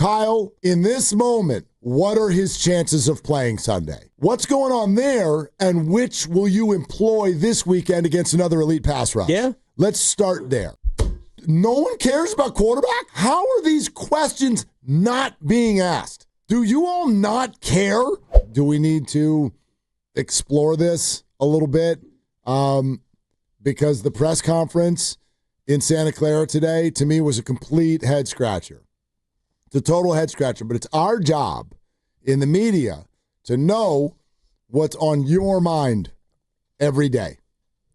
Kyle, in this moment, what are his chances of playing Sunday? What's going on there, and which will you employ this weekend against another elite pass rush? Yeah. Let's start there. No one cares about quarterback? How are these questions not being asked? Do you all not care? Do we need to explore this a little bit? Because the press conference in Santa Clara today, to me, was a complete head scratcher. It's a total head scratcher, but it's our job in the media to know what's on your mind every day.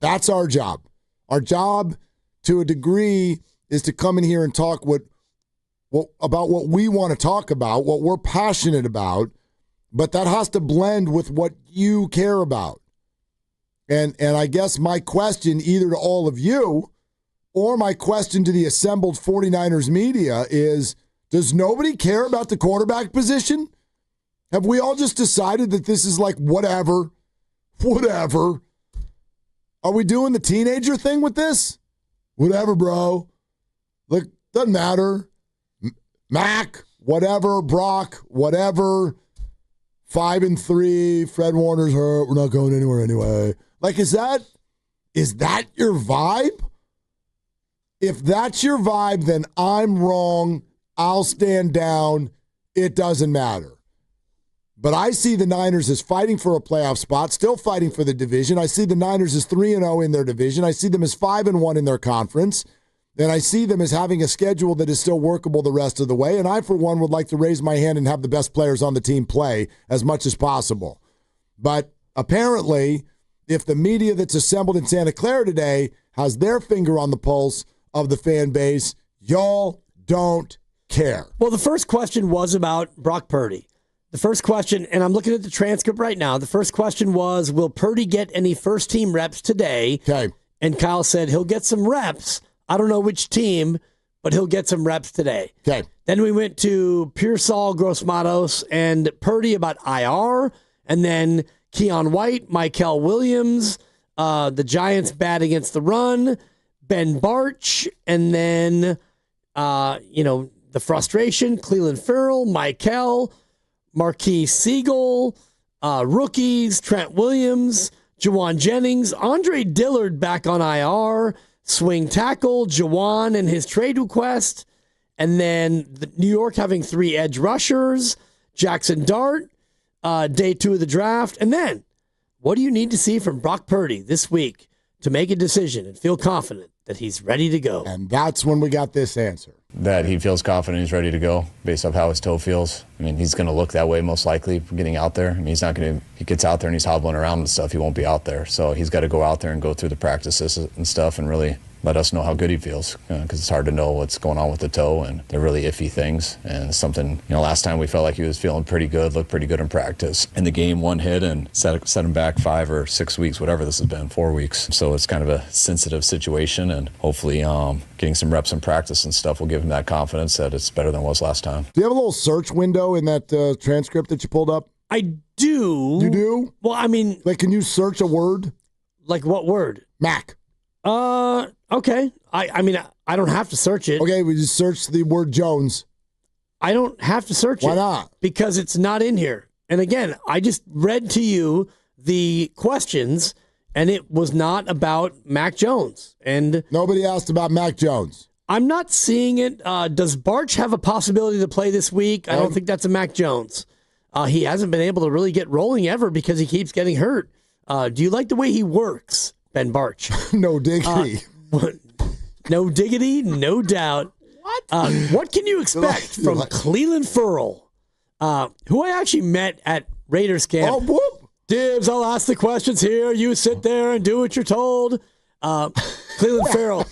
That's our job. Our job, to a degree, is to come in here and talk about what we want to talk about, what we're passionate about, but that has to blend with what you care about. And I guess my question, either to all of you or my question to the assembled 49ers media, is, does nobody care about the quarterback position? Have we all just decided that this is like whatever? Whatever. Are we doing the teenager thing with this? Whatever, bro. Look, doesn't matter. Mac, whatever. Brock, whatever. 5-3. Fred Warner's hurt. We're not going anywhere anyway. Like, is that your vibe? If that's your vibe, then I'm wrong. I'll stand down. It doesn't matter. But I see the Niners as fighting for a playoff spot, still fighting for the division. I see the Niners as 3-0 in their division. I see them as 5-1 in their conference. And I see them as having a schedule that is still workable the rest of the way. And I, for one, would like to raise my hand and have the best players on the team play as much as possible. But apparently, if the media that's assembled in Santa Clara today has their finger on the pulse of the fan base, y'all don't care. Well, the first question was about Brock Purdy. The first question, and I'm looking at the transcript right now, the first question was, will Purdy get any first-team reps today? Okay. And Kyle said he'll get some reps. I don't know which team, but he'll get some reps today. Okay. Then we went to Pearsall, Gross-Matos, and Purdy about IR, and then Keon White, Michael Williams, the Giants bad against the run, Ben Barch, and then, the frustration, Cleveland Farrell, Michael, Marquis Siegel, rookies, Trent Williams, Jawan Jennings, Andre Dillard back on IR, swing tackle, Jawan and his trade request, and then New York having 3 edge rushers, Jackson Dart, day 2 of the draft. And then, what do you need to see from Brock Purdy this week to make a decision and feel confident that he's ready to go? And that's when we got this answer. That he feels confident he's ready to go based off how his toe feels. I mean, he's going to look that way most likely getting out there. I mean, he's not going to, he gets out there and he's hobbling around and stuff, he won't be out there. So he's got to go out there and go through the practices and stuff and really let us know how good he feels, because it's hard to know what's going on with the toe, and they're really iffy things. And something, last time we felt like he was feeling pretty good, looked pretty good in practice. In the game, one hit and set him back 5 or 6 weeks, whatever this has been, 4 weeks. So it's kind of a sensitive situation, and hopefully getting some reps in practice and stuff will give him that confidence that it's better than it was last time. Do you have a little search window in that transcript that you pulled up? I do. You do? Well, I mean... Like, can you search a word? Like what word? Mac. Okay. I mean, I don't have to search it. Okay, we just search the word Jones. I don't have to search it. Why not? Because it's not in here. And again, I just read to you the questions, and it was not about Mac Jones. And nobody asked about Mac Jones. I'm not seeing it. Does Barch have a possibility to play this week? I don't think that's a Mac Jones. He hasn't been able to really get rolling ever because he keeps getting hurt. Do you like the way he works, Ben Barch? No diggity. No diggity, no doubt. What can you expect from Cleveland Farrell, who I actually met at Raiders camp? Oh, whoop. Dibs, I'll ask the questions here. You sit there and do what you're told. Cleveland Farrell.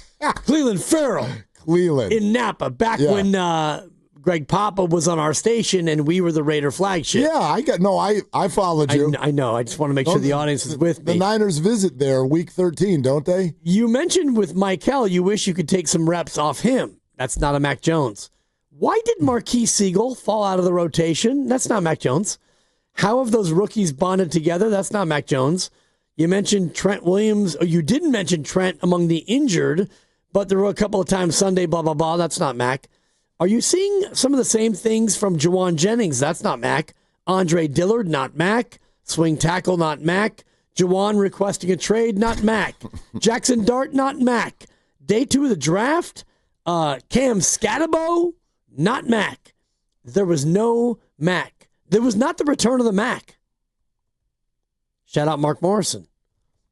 Cleveland. In Napa, back when Greg Papa was on our station and we were the Raider flagship. Yeah, I followed you. I know. I just want to make sure the audience is with me. The Niners visit there week 13, don't they? You mentioned with Michael, you wish you could take some reps off him. That's not a Mac Jones. Why did Marquis Siegel fall out of the rotation? That's not Mac Jones. How have those rookies bonded together? That's not Mac Jones. You mentioned Trent Williams. Or you didn't mention Trent among the injured, but there were a couple of times Sunday, blah, blah, blah. That's not Mac. Are you seeing some of the same things from Jawan Jennings? That's not Mac. Andre Dillard, not Mac. Swing tackle, not Mac. Jawan requesting a trade, not Mac. Jackson Dart, not Mac. Day 2 of the draft, Cam Scatabo, not Mac. There was no Mac. There was not the return of the Mac. Shout out Mark Morrison.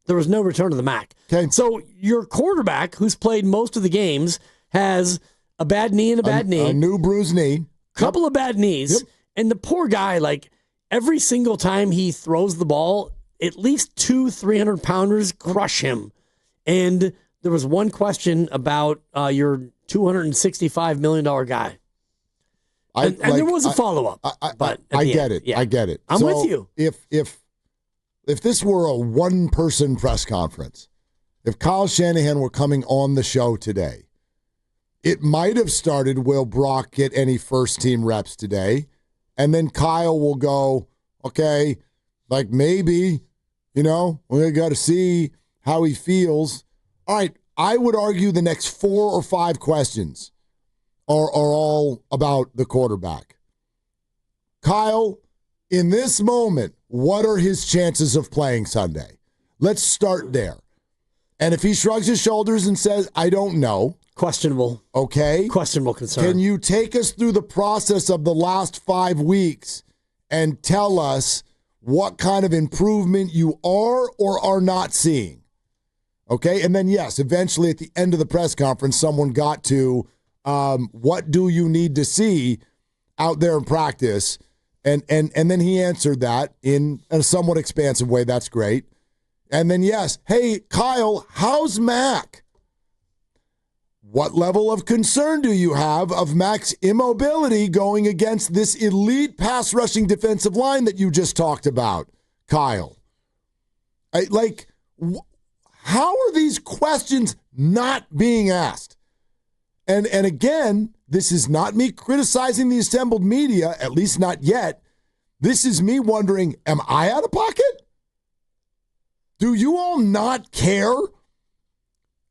There was no return of the Mac. Okay. So your quarterback, who's played most of the games, has a bad knee and a bad knee. A new bruised knee. Couple of bad knees. Yep. And the poor guy, like, every single time he throws the ball, at least 2 300-pounders crush him. And there was one question about your $265 million guy. And there was a follow-up. I get it. Yeah. I get it. I'm with you. If this were a one-person press conference, if Kyle Shanahan were coming on the show today, it might have started, will Brock get any first-team reps today? And then Kyle will go, okay, like maybe, we got to see how he feels. All right, I would argue the next 4 or 5 questions are all about the quarterback. Kyle, in this moment, what are his chances of playing Sunday? Let's start there. And if he shrugs his shoulders and says, I don't know. Questionable. Okay. Questionable concern. Can you take us through the process of the last 5 weeks and tell us what kind of improvement you are or are not seeing? Okay. And then, yes, eventually at the end of the press conference, someone got to what do you need to see out there in practice? And then he answered that in a somewhat expansive way. That's great. And then, yes, hey, Kyle, how's Mac? What level of concern do you have of Mac's immobility going against this elite pass rushing defensive line that you just talked about, Kyle? How are these questions not being asked? And again, this is not me criticizing the assembled media, at least not yet. This is me wondering, am I out of pocket? Do you all not care?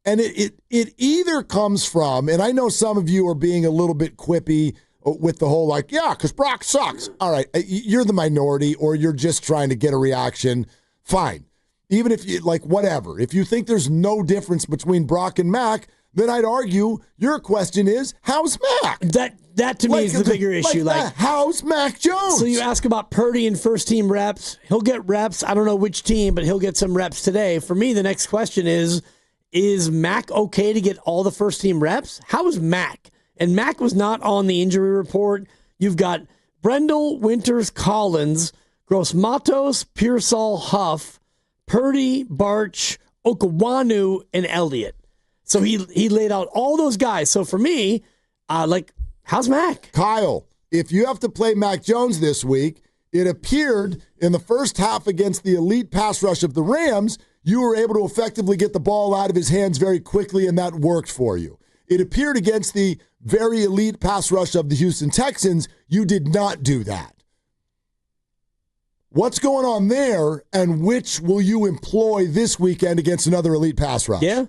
And it either comes from, and I know some of you are being a little bit quippy with the whole because Brock sucks. All right, you're the minority or you're just trying to get a reaction. Fine. Even if you, whatever. If you think there's no difference between Brock and Mac, then I'd argue your question is, how's Mac? That to me is the bigger issue. How's Mac Jones? So you ask about Purdy and first-team reps. He'll get reps. I don't know which team, but he'll get some reps today. For me, the next question is Mac okay to get all the first-team reps? How is Mac? And Mac was not on the injury report. You've got Brendel, Winters, Collins, Gross-Matos, Pearsall, Huff, Purdy, Barch, Okawanu, and Elliott. So he laid out all those guys. So for me, how's Mac? Kyle, if you have to play Mac Jones this week, it appeared in the first half against the elite pass rush of the Rams, you were able to effectively get the ball out of his hands very quickly, and that worked for you. It appeared against the very elite pass rush of the Houston Texans, you did not do that. What's going on there, and which will you employ this weekend against another elite pass rush? Yeah.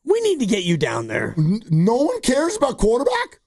We need to get you down there. No one cares about quarterback?